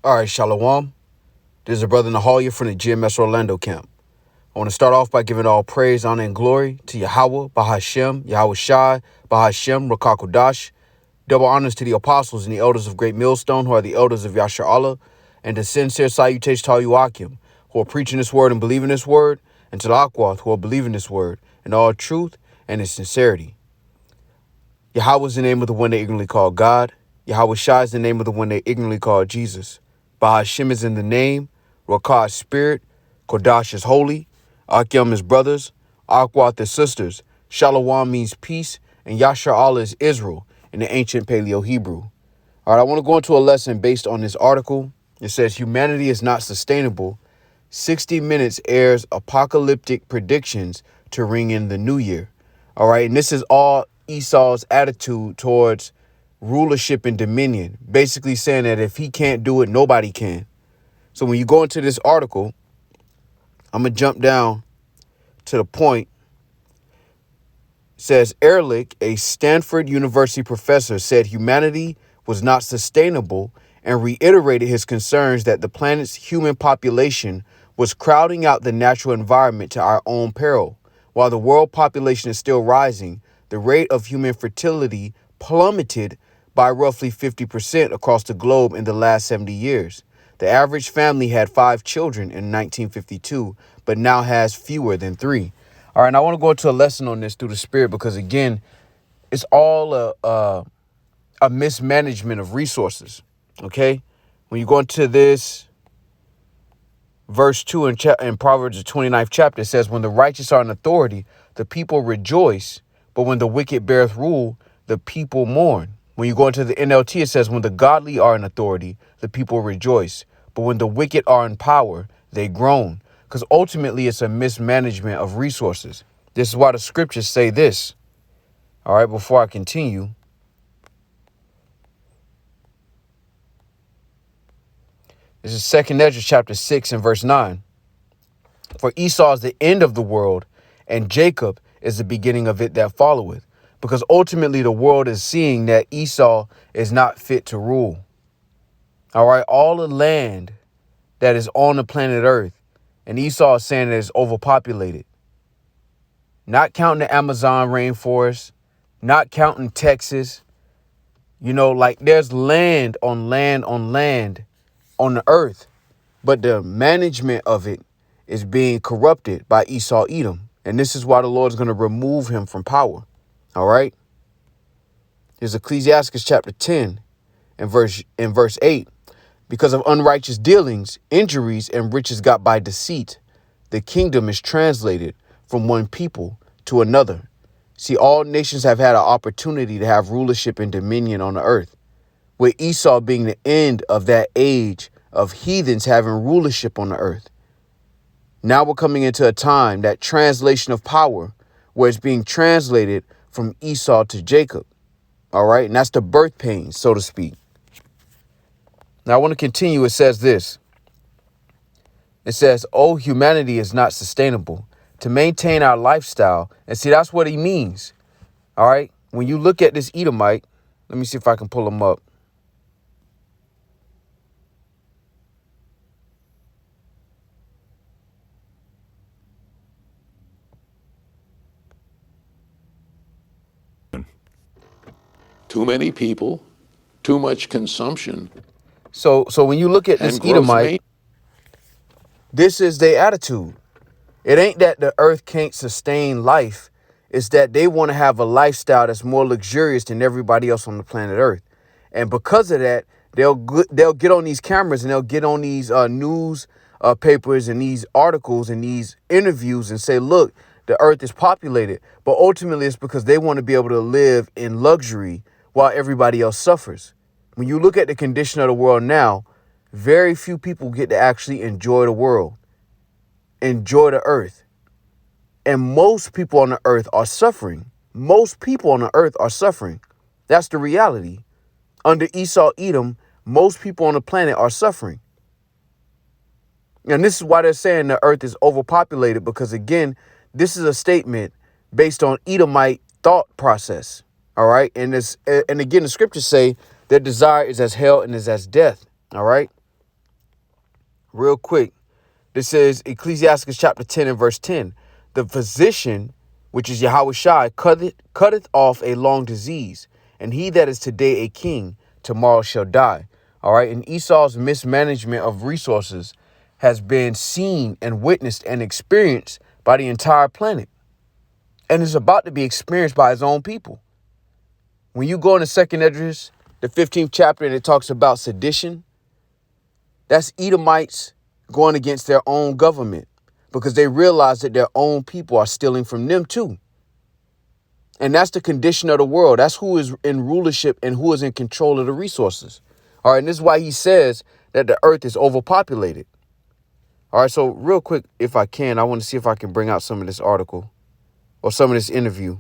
All right, Shalom. This is a brother Nahalia from the GMS Orlando camp. I want to start off by giving all praise, honor, and glory to Yahweh, Bahashem, Yahweh Shai, Bahashem, Rakakodash. Double honors to the apostles and the elders of Great Millstone, who are the elders of Yasher Allah, and the sincere salutation to all you Akim, who are preaching this word and believing this word, and to the Akwath, who are believing this word in all truth and in sincerity. Yahweh is the name of the one they ignorantly call God. Yahweh Shai is the name of the one they ignorantly call Jesus. Bahashem is in the name, Rakah is spirit, Kodash is holy, Akim is brothers, Akwath is sisters, Shalom means peace, and Yasher Allah is Israel in the ancient Paleo-Hebrew. All right, I want to go into a lesson based on this article. It says, humanity is not sustainable. 60 Minutes airs apocalyptic predictions to ring in the new year. All right, and this is all Esau's attitude towards rulership and dominion, basically saying that if he can't do it, nobody can. So when you go into this article, I'm going to jump down to the point. It says Ehrlich, a Stanford University professor, said humanity was not sustainable and reiterated his concerns that the planet's human population was crowding out the natural environment to our own peril. While the world population is still rising, the rate of human fertility plummeted by roughly 50% across the globe in the last 70 years. The average family had 5 children in 1952, but now has fewer than 3. All right, and I want to go into a lesson on this through the spirit because, again, it's all a mismanagement of resources, okay? When you go into this verse 2 in Proverbs, the 29th chapter, it says, when the righteous are in authority, the people rejoice, but when the wicked beareth rule, the people mourn. When you go into the NLT, it says, when the godly are in authority, the people rejoice. But when the wicked are in power, they groan. Because ultimately, it's a mismanagement of resources. This is why the scriptures say this. All right, before I continue. This is 2nd Ezra chapter 6 and verse 9. For Esau is the end of the world, and Jacob is the beginning of it that followeth. Because ultimately the world is seeing that Esau is not fit to rule. All right, all the land that is on the planet Earth, and Esau is saying that it's overpopulated. Not counting the Amazon rainforest, not counting Texas. You know, like there's land on land on land on the earth, but the management of it is being corrupted by Esau Edom. And this is why the Lord is going to remove him from power. All right. There's Ecclesiastes chapter 10 and verse 8. Because of unrighteous dealings, injuries, and riches got by deceit, the kingdom is translated from one people to another. See, all nations have had an opportunity to have rulership and dominion on the earth, with Esau being the end of that age of heathens having rulership on the earth. Now we're coming into a time, that translation of power, where it's being translated from Esau to Jacob. All right. And that's the birth pains, so to speak. Now I want to continue. It says this. It says, oh, humanity is not sustainable. To maintain our lifestyle. And see, that's what he means. All right. When you look at this Edomite, let me see if I can pull him up. Too many people, too much consumption. So when you look at this Edomite, this is their attitude. It ain't that the earth can't sustain life. It's that they want to have a lifestyle that's more luxurious than everybody else on the planet Earth. And because of that, they'll get on these cameras and they'll get on these news papers and these articles and these interviews and say, look, the earth is populated. But ultimately, it's because they want to be able to live in luxury while everybody else suffers. When you look at the condition of the world now, very few people get to actually enjoy the world, enjoy the earth. And most people on the earth are suffering. Most people on the earth are suffering. That's the reality. Under Esau Edom, most people on the planet are suffering. And this is why they're saying the earth is overpopulated, because, again, this is a statement based on Edomite thought process. All right. And again, the scriptures say their desire is as hell and is as death. All right. real quick. This is Ecclesiastes chapter 10 and verse 10. The physician, which is Yahweh Shai, cutteth off a long disease, and he that is today a king, tomorrow shall die. All right. And Esau's mismanagement of resources has been seen and witnessed and experienced by the entire planet, and is about to be experienced by his own people. When you go into 2nd Esdras, the 15th chapter, and it talks about sedition, that's Edomites going against their own government because they realize that their own people are stealing from them too. And that's the condition of the world. That's who is in rulership and who is in control of the resources. All right. And this is why he says that the earth is overpopulated. All right. So real quick, if I can, I want to see if I can bring out some of this article or some of this interview.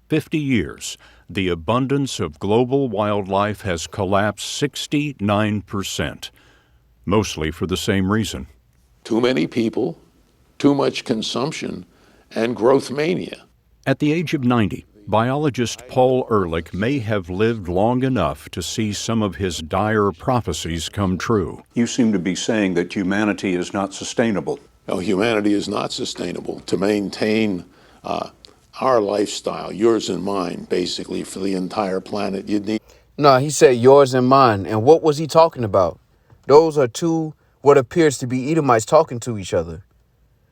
50 years, the abundance of global wildlife has collapsed 69%, mostly for the same reason. Too many people, too much consumption, and growth mania. At the age of 90, biologist Paul Ehrlich may have lived long enough to see some of his dire prophecies come true. You seem to be saying that humanity is not sustainable. No, humanity is not sustainable. To maintain our lifestyle, yours and mine, basically, for the entire planet, you'd need... No, he said yours and mine. And what was he talking about? Those are two, what appears to be Edomites talking to each other.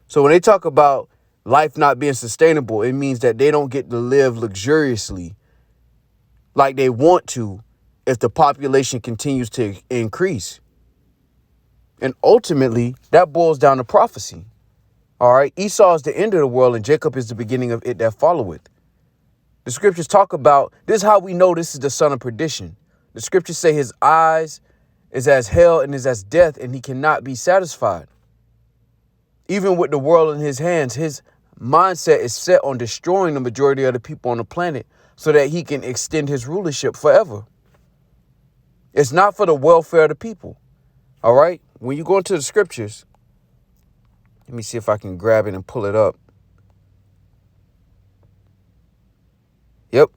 So when they talk about life not being sustainable, it means that they don't get to live luxuriously like they want to if the population continues to increase. And ultimately, that boils down to prophecy. All right. Esau is the end of the world and Jacob is the beginning of it that followeth. The scriptures talk about this is how we know this is the son of perdition. The scriptures say his eyes is as hell and is as death, and he cannot be satisfied. Even with the world in his hands, his mindset is set on destroying the majority of the people on the planet so that he can extend his rulership forever. It's not for the welfare of the people. All right. When you go into the scriptures, let me see if I can grab it and pull it up. Yep.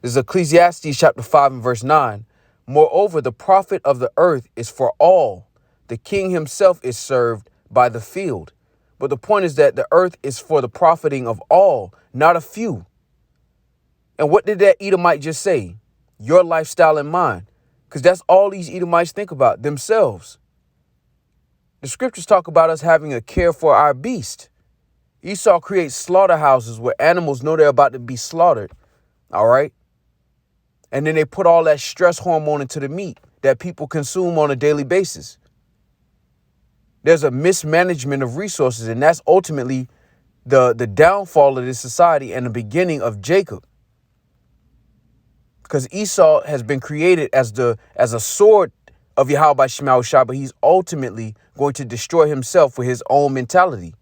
This is Ecclesiastes chapter 5 and verse 9. Moreover, the profit of the earth is for all. The king himself is served by the field. But the point is that the earth is for the profiting of all, not a few. And what did that Edomite just say? Your lifestyle and mine. Because that's all these Edomites think about, themselves. The scriptures talk about us having a care for our beast. Esau creates slaughterhouses where animals know they're about to be slaughtered. All right. And then they put all that stress hormone into the meat that people consume on a daily basis. There's a mismanagement of resources, and that's ultimately the downfall of this society and the beginning of Jacob. Because Esau has been created as a sword of Yahweh Shema Shai, but he's ultimately going to destroy himself with his own mentality.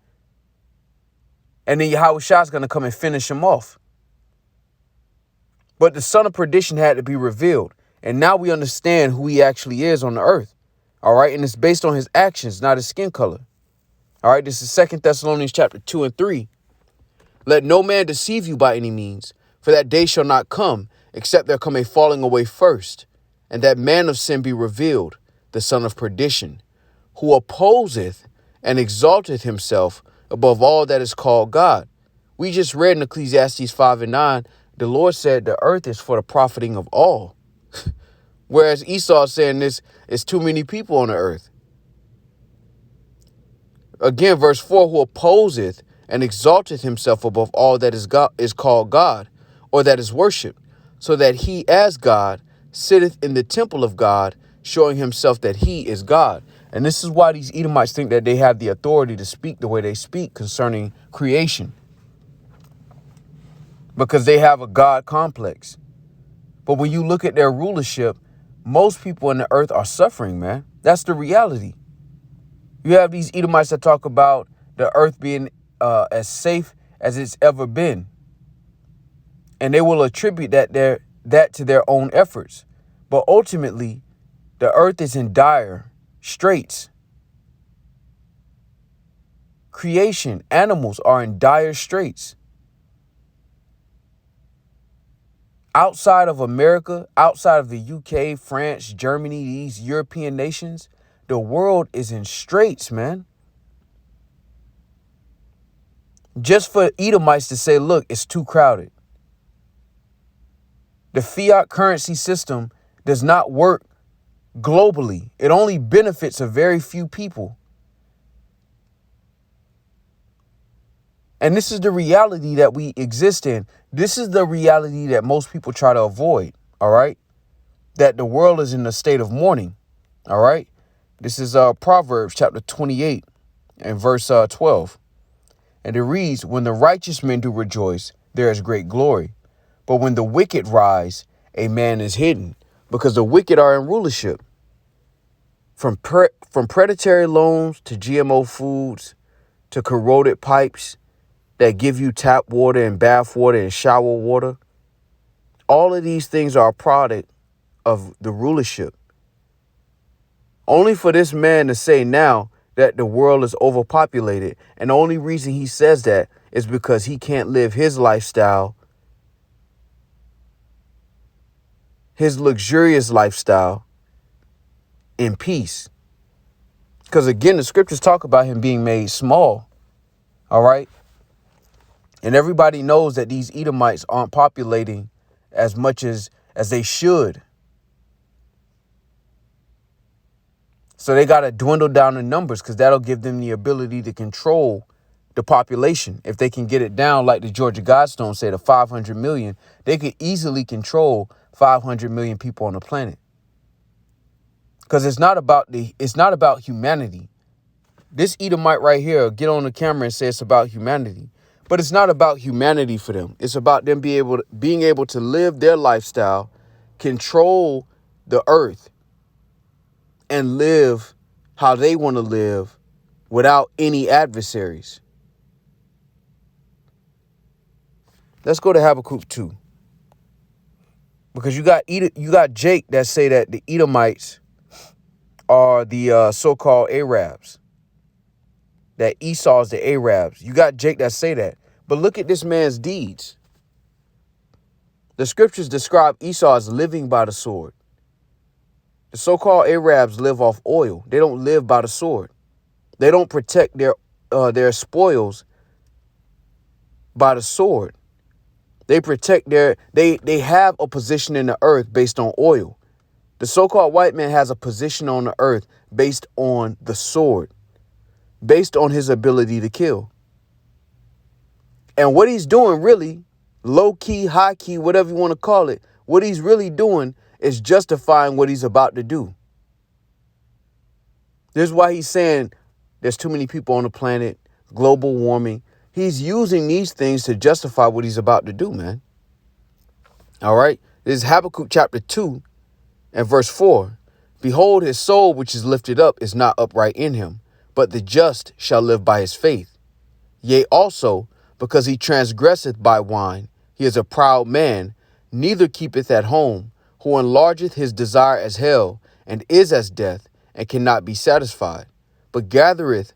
And then Yahweh Shai is going to come and finish him off. But the son of perdition had to be revealed. And now we understand who he actually is on the earth. All right. And it's based on his actions, not his skin color. All right. This is 2 Thessalonians chapter 2 and 3. Let no man deceive you by any means, for that day shall not come, except there come a falling away first, and that man of sin be revealed, the son of perdition, who opposeth and exalteth himself above all that is called God. We just read in Ecclesiastes 5 and 9, the Lord said the earth is for the profiting of all. Whereas Esau is saying this is too many people on the earth. Again, verse 4, who opposeth and exalteth himself above all that is God, is called God, or that is worshipped, so that he as God sitteth in the temple of God, showing himself that he is God. And this is why these Edomites think that they have the authority to speak the way they speak concerning creation. Because they have a God complex. But when you look at their rulership, most people on the earth are suffering, man. That's the reality. You have these Edomites that talk about the earth being as safe as it's ever been. And they will attribute that to their own efforts. But ultimately, the earth is in dire straits. Creation, animals are in dire straits. outside of America, outside of the UK, France, Germany, these European nations, the world is in straits, man. Just for Edomites to say, look, it's too crowded. The fiat currency system does not work globally. It only benefits a very few people. And this is the reality that we exist in. This is the reality that most people try to avoid, all right? That the world is in a state of mourning, all right? This is Proverbs chapter 28 and verse 12. And it reads, when the righteous men do rejoice, there is great glory. But when the wicked rise, a man is hidden, because the wicked are in rulership. From predatory loans to GMO foods to corroded pipes that give you tap water and bath water and shower water. All of these things are a product of the rulership. Only for this man to say now that the world is overpopulated. And the only reason he says that is because he can't live his lifestyle, his luxurious lifestyle, in peace. Because again, the scriptures talk about him being made small. All right. And everybody knows that these Edomites aren't populating as much as they should. So they got to dwindle down the numbers because that'll give them the ability to control the population. If they can get it down, like the Georgia Guidestones say, to 500 million, they could easily control 500 million people on the planet. Because it's not about humanity. This Edomite right here, get on the camera and say it's about humanity. But it's not about humanity for them. It's about them being able to live their lifestyle, control the earth, and live how they want to live without any adversaries. Let's go to Habakkuk 2. Because you got Jake that say that the Edomites are the so-called Arabs. That Esau is the Arabs. You got Jake that say that. But look at this man's deeds. The scriptures describe Esau as living by the sword. The so-called Arabs live off oil. They don't live by the sword. They don't protect their spoils by the sword. They protect they have a position in the earth based on oil. The so-called white man has a position on the earth based on the sword, based on his ability to kill. And what he's doing really, low key, high key, whatever you want to call it, what he's really doing is justifying what he's about to do. This is why he's saying there's too many people on the planet, global warming. He's using these things to justify what he's about to do, man. All right. This is Habakkuk chapter 2 and verse 4. Behold, his soul, which is lifted up, is not upright in him, but the just shall live by his faith. Yea, also, because he transgresseth by wine, he is a proud man, neither keepeth at home, who enlargeth his desire as hell, and is as death, and cannot be satisfied, but gathereth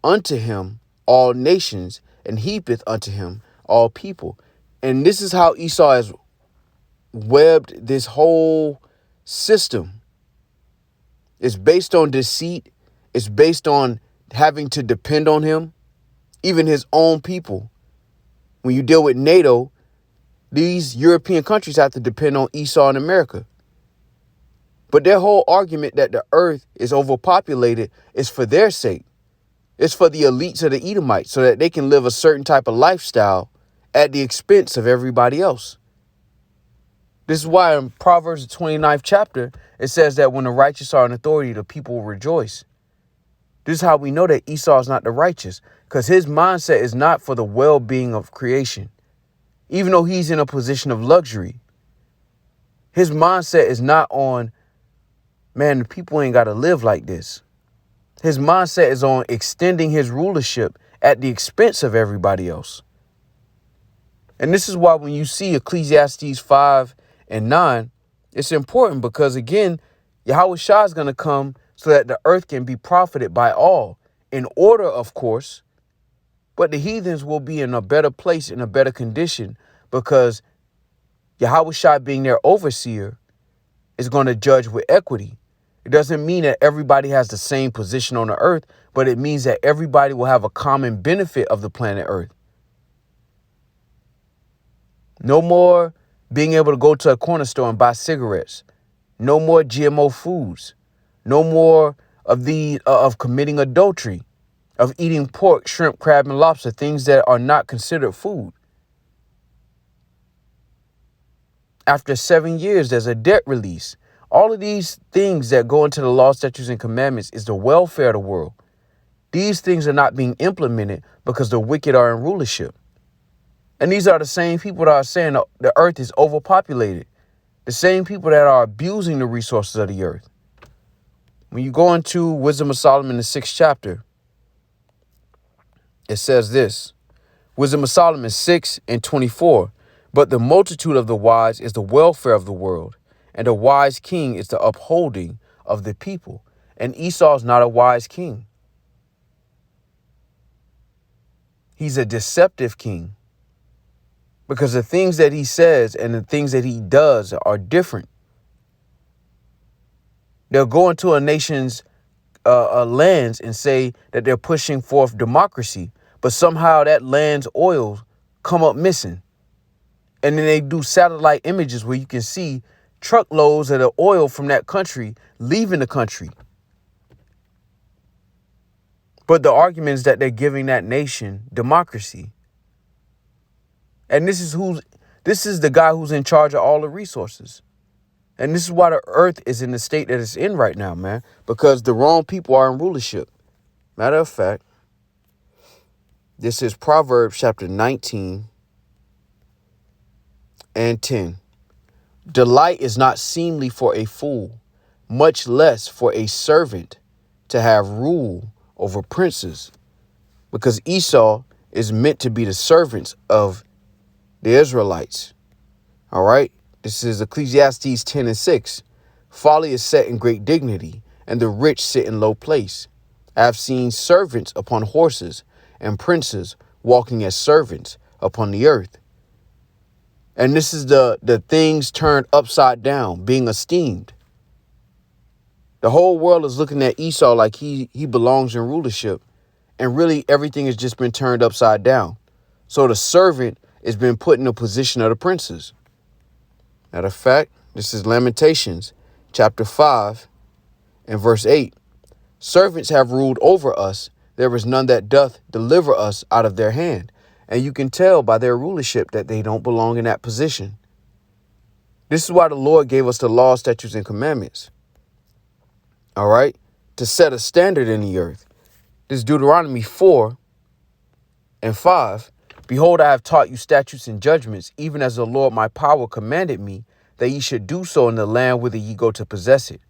unto him all nations, and heapeth unto him all people. And this is how Esau has webbed this whole system. It's based on deceit. It's based on having to depend on him, even his own people. When you deal with NATO, these European countries have to depend on Esau and America. But their whole argument that the earth is overpopulated is for their sake. It's for the elites of the Edomites so that they can live a certain type of lifestyle at the expense of everybody else. This is why in Proverbs, the 29th chapter, it says that when the righteous are in authority, the people will rejoice. This is how we know that Esau is not the righteous, because his mindset is not for the well-being of creation. Even though he's in a position of luxury, his mindset is not on, man, the people ain't got to live like this. His mindset is on extending his rulership at the expense of everybody else. And this is why when you see Ecclesiastes 5 and 9, it's important because, again, Yahweh Shah is going to come so that the earth can be profited by all, in order, of course. But the heathens will be in a better place, in a better condition, because Yahushua being their overseer is going to judge with equity. It doesn't mean that everybody has the same position on the earth, but it means that everybody will have a common benefit of the planet Earth. No more being able to go to a corner store and buy cigarettes. No more GMO foods. No more of committing adultery, of eating pork, shrimp, crab, and lobster, things that are not considered food. After 7 years, there's a debt release. All of these things that go into the law, statutes, and commandments is the welfare of the world. These things are not being implemented because the wicked are in rulership. And these are the same people that are saying the earth is overpopulated. The same people that are abusing the resources of the earth. When you go into Wisdom of Solomon, the 6th chapter, it says this. Wisdom of Solomon 6:24. But the multitude of the wise is the welfare of the world, and a wise king is the upholding of the people. And Esau is not a wise king. He's a deceptive king. Because the things that he says and the things that he does are different. They'll go into a nation's lands and say that they're pushing forth democracy, but somehow that land's oil come up missing. And then they do satellite images where you can see truckloads of the oil from that country leaving the country. But the argument is that they're giving that nation democracy. And this is the guy who's in charge of all the resources. And this is why the earth is in the state that it's in right now, man, because the wrong people are in rulership. Matter of fact, this is Proverbs chapter 19:10. Delight is not seemly for a fool, much less for a servant to have rule over princes, because Esau is meant to be the servants of the Israelites. All right. This is Ecclesiastes 10:6. Folly is set in great dignity, and the rich sit in low place. I have seen servants upon horses and princes walking as servants upon the earth. And this is the things turned upside down, being esteemed. The whole world is looking at Esau like he belongs in rulership. And really everything has just been turned upside down. So the servant has been put in the position of the princes. Matter of fact, this is Lamentations chapter 5 and verse 8. Servants have ruled over us. There is none that doth deliver us out of their hand. And you can tell by their rulership that they don't belong in that position. This is why the Lord gave us the law, statutes, and commandments. All right. To set a standard in the earth. This is Deuteronomy 4:5. Behold, I have taught you statutes and judgments, even as the Lord my power commanded me, that ye should do so in the land whither ye go to possess it.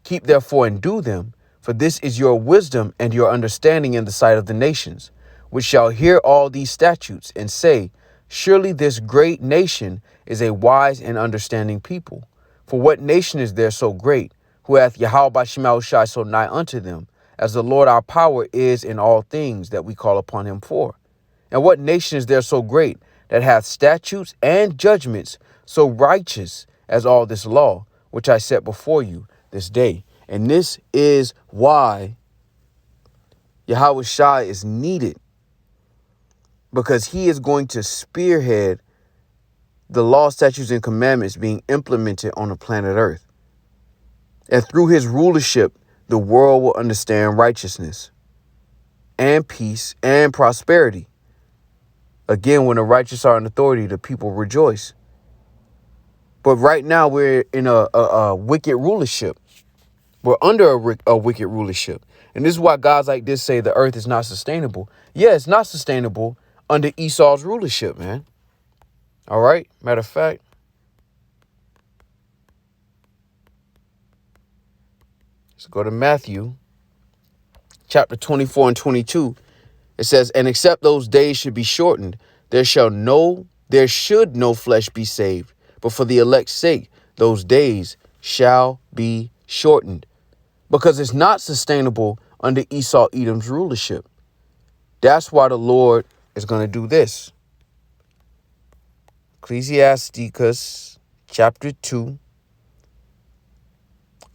Keep therefore and do them, for this is your wisdom and your understanding in the sight of the nations, which shall hear all these statutes and say, surely this great nation is a wise and understanding people. For what nation is there so great, who hath Yahweh Bashim Yahushai so nigh unto them, as the Lord our power is in all things that we call upon him for? And what nation is there so great that hath statutes and judgments so righteous as all this law, which I set before you this day? And this is why Yahushua is needed, because he is going to spearhead the law, statutes, and commandments being implemented on the planet Earth. And through his rulership, the world will understand righteousness and peace and prosperity. Again, when the righteous are in authority, the people rejoice. But right now we're in a wicked rulership. We're under a wicked rulership. And this is why guys like this say the earth is not sustainable. Yeah, it's not sustainable under Esau's rulership, man. All right. Matter of fact, let's go to Matthew chapter 24 and 22. It says, and except those days should be shortened, there should no flesh be saved. But for the elect's sake, those days shall be shortened. Because it's not sustainable under Esau Edom's rulership. That's why the Lord is going to do this. Ecclesiasticus chapter 2.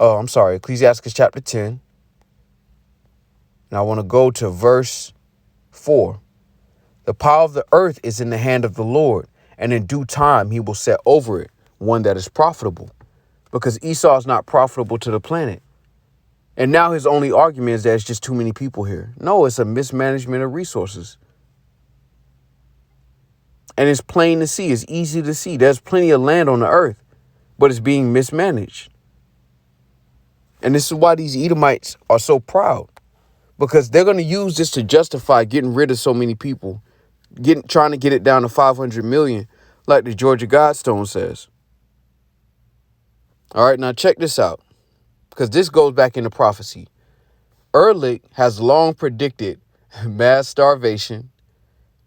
Oh, I'm sorry, Ecclesiastes chapter 10. And I want to go to verse 4. The power of the earth is in the hand of the Lord, and in due time he will set over it one that is profitable. Because Esau is not profitable to the planet. And now his only argument is that it's just too many people here. No, it's a mismanagement of resources. And it's plain to see. It's easy to see. There's plenty of land on the earth, but it's being mismanaged. And this is why these Edomites are so proud, because they're going to use this to justify getting rid of so many people, trying to get it down to 500 million, like the Georgia Guidestone says. All right, now check this out, because this goes back into prophecy. Ehrlich has long predicted mass starvation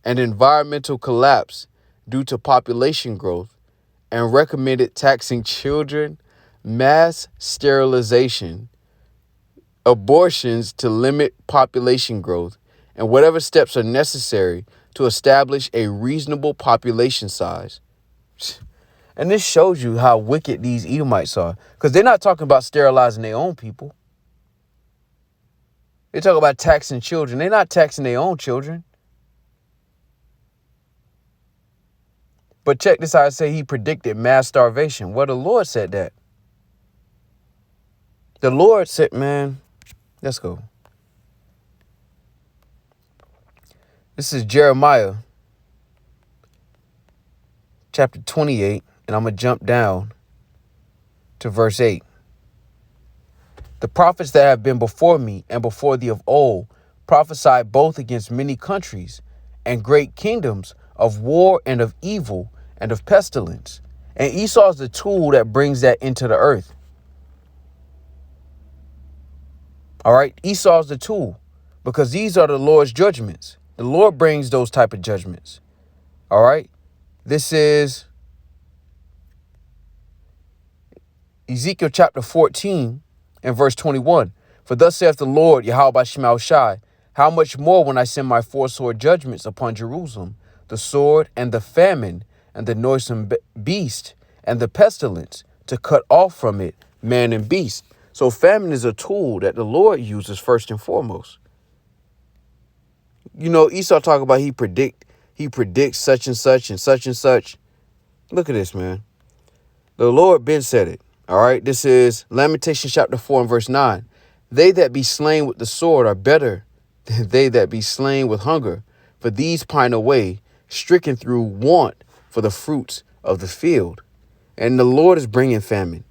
and environmental collapse due to population growth, and recommended taxing children, mass sterilization, abortions to limit population growth, and whatever steps are necessary to establish a reasonable population size. And this shows you how wicked these Edomites are, because they're not talking about sterilizing their own people. They talk about taxing children. They're not taxing their own children. But check this out. I say he predicted mass starvation. Well, the Lord said that. The Lord said, man, let's go. This is Jeremiah chapter 28, and I'm going to jump down to verse 8. The prophets that have been before me and before thee of old prophesied both against many countries and great kingdoms of war and of evil and of pestilence. And Esau is the tool that brings that into the earth. All right. Esau is the tool, because these are the Lord's judgments. The Lord brings those type of judgments. All right. This is Ezekiel chapter 14 and verse 21. For thus saith the Lord, Yahweh Shemel Shai, how much more when I send my four sword judgments upon Jerusalem, the sword and the famine and the noisome beast and the pestilence, to cut off from it man and beast. So famine is a tool that the Lord uses first and foremost. You know, Esau talk about he predicts such and such and such and such. Look at this, man. The Lord been said it. All right. This is Lamentations chapter 4 and verse 9. They that be slain with the sword are better than they that be slain with hunger. For these pine away, stricken through want for the fruits of the field. And the Lord is bringing famine.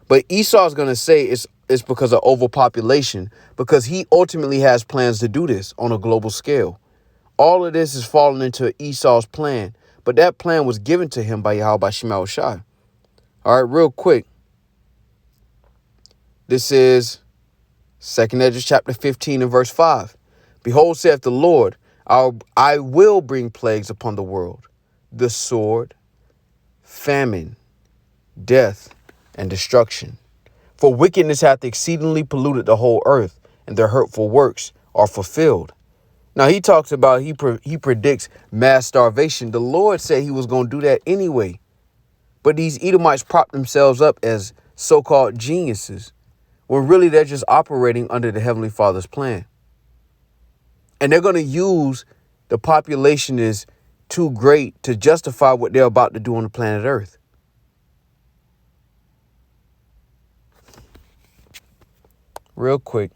But Esau is going to say it's because of overpopulation, because he ultimately has plans to do this on a global scale. All of this is falling into Esau's plan, but that plan was given to him by Yahweh Shemel Shai. All right, real quick. This is 2nd Esdras chapter 15 and verse 5. Behold, saith the Lord, I will bring plagues upon the world, the sword, famine, death, and destruction. For wickedness hath exceedingly polluted the whole earth, and their hurtful works are fulfilled. Now he talks about, he predicts mass starvation. The Lord said he was going to do that anyway. But these Edomites prop themselves up as so-called geniuses, when really they're just operating under the Heavenly Father's plan. And they're going to use the population is too great to justify what they're about to do on the planet Earth. Real quick.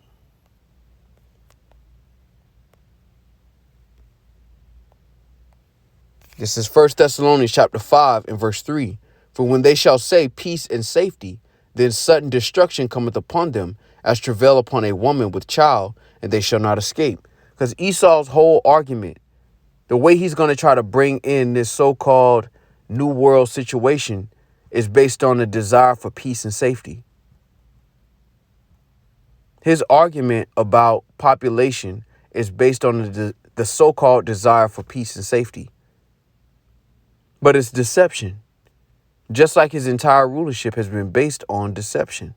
This is 1 Thessalonians chapter 5 and verse 3. For when they shall say peace and safety, then sudden destruction cometh upon them, as travail upon a woman with child, and they shall not escape. Because Esau's whole argument, the way he's going to try to bring in this so-called new world situation, is based on the desire for peace and safety. His argument about population is based on the so-called desire for peace and safety. But it's deception. Just like his entire rulership has been based on deception.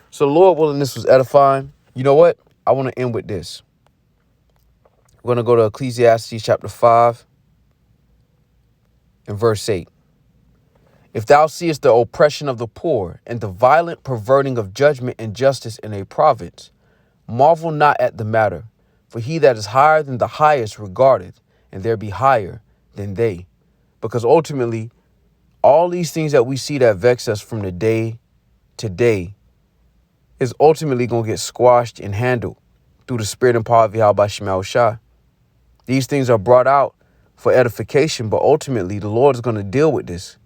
So Lord willing, this was edifying. You know what? I want to end with this. We're going to go to Ecclesiastes chapter 5 in verse 8. If thou seest the oppression of the poor and the violent perverting of judgment and justice in a province, marvel not at the matter, for he that is higher than the highest regardeth, and there be higher than they. Because ultimately, all these things that we see that vex us from the day to day is ultimately going to get squashed and handled through the spirit and power of Yahweh Shema Shai. These things are brought out for edification, but ultimately the Lord is going to deal with this.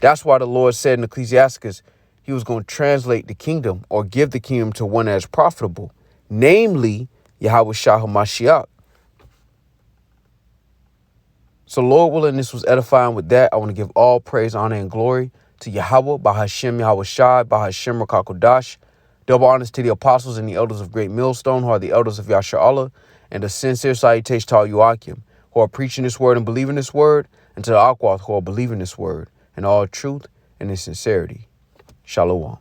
That's why the Lord said in Ecclesiasticus, he was going to translate the kingdom or give the kingdom to one that is profitable, namely Yahweh Shah HaMashiach. So Lord willing, this was edifying. With that, I want to give all praise, honor, and glory to Yahweh, Bahashem, Yahweh Shai, Bahashem, Rakakodash. Double honors to the apostles and the elders of Great Millstone, who are the elders of Yasha Allah, and a sincere salutation to all Yuakim, who are preaching this word and believing this word, and to the Akwath, who are believing this word in all truth and in sincerity. Shalom.